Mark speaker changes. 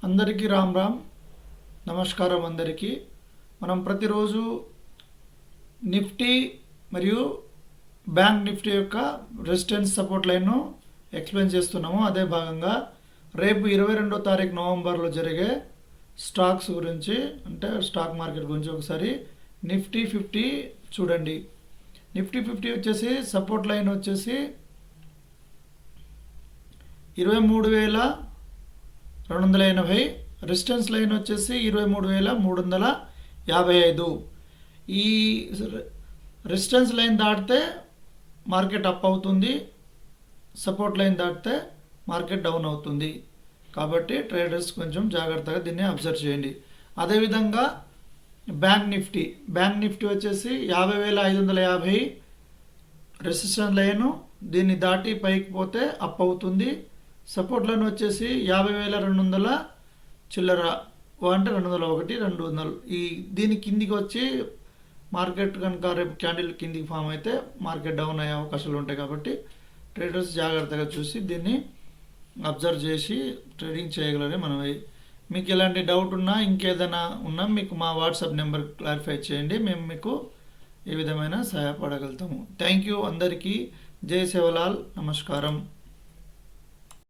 Speaker 1: అందరికీ రామ్ రామ్, నమస్కారం అందరికీ. మనం ప్రతిరోజు నిఫ్టీ మరియు బ్యాంక్ నిఫ్టీ యొక్క రెసిస్టెన్స్ సపోర్ట్ లైన్ను ఎక్స్ప్లెయిన్ చేస్తున్నాము. అదే భాగంగా రేపు 22వ తారీఖు నవంబర్లో జరిగే స్టాక్స్ గురించి, అంటే స్టాక్ మార్కెట్ గురించి ఒకసారి నిఫ్టీ 50 చూడండి. నిఫ్టీ 50 వచ్చేసి సపోర్ట్ లైన్ వచ్చేసి 23,280, రెసిస్టెన్స్ లైన్ వచ్చేసి 23,355. ఈ రెసిస్టెన్స్ లైన్ దాటితే మార్కెట్ అప్ అవుతుంది, సపోర్ట్ లైన్ దాటితే మార్కెట్ డౌన్ అవుతుంది. కాబట్టి ట్రేడర్స్ కొంచెం జాగ్రత్తగా దీన్ని అబ్జర్వ్ చేయండి. అదేవిధంగా బ్యాంక్ నిఫ్టీ వచ్చేసి 50,550 రెసిస్టెన్స్ లైను, దీన్ని దాటి పైకి పోతే అప్ అవుతుంది. సపోర్ట్ లైన్ వచ్చేసి 50,200 చిల్లర, అంటే 201, 200. దీని కిందికి వచ్చి మార్కెట్ కనుక రేపు క్యాండిల్ కిందికి ఫామ్ అయితే మార్కెట్ డౌన్ అయ్యే అవకాశాలు ఉంటాయి. కాబట్టి ట్రేడర్స్ జాగ్రత్తగా చూసి దీన్ని అబ్జర్వ్ చేసి ట్రేడింగ్ చేయగలరే మనవి. మీకు ఎలాంటి డౌట్ ఉన్నా, ఇంకేదైనా ఉన్నా మీకు మా వాట్సాప్ నెంబర్ క్లారిఫై చేయండి, మేము మీకు ఏ విధమైన సహాయపడగలుగుతాము. థ్యాంక్ యూ అందరికీ. జై సేవలాల్, నమస్కారం.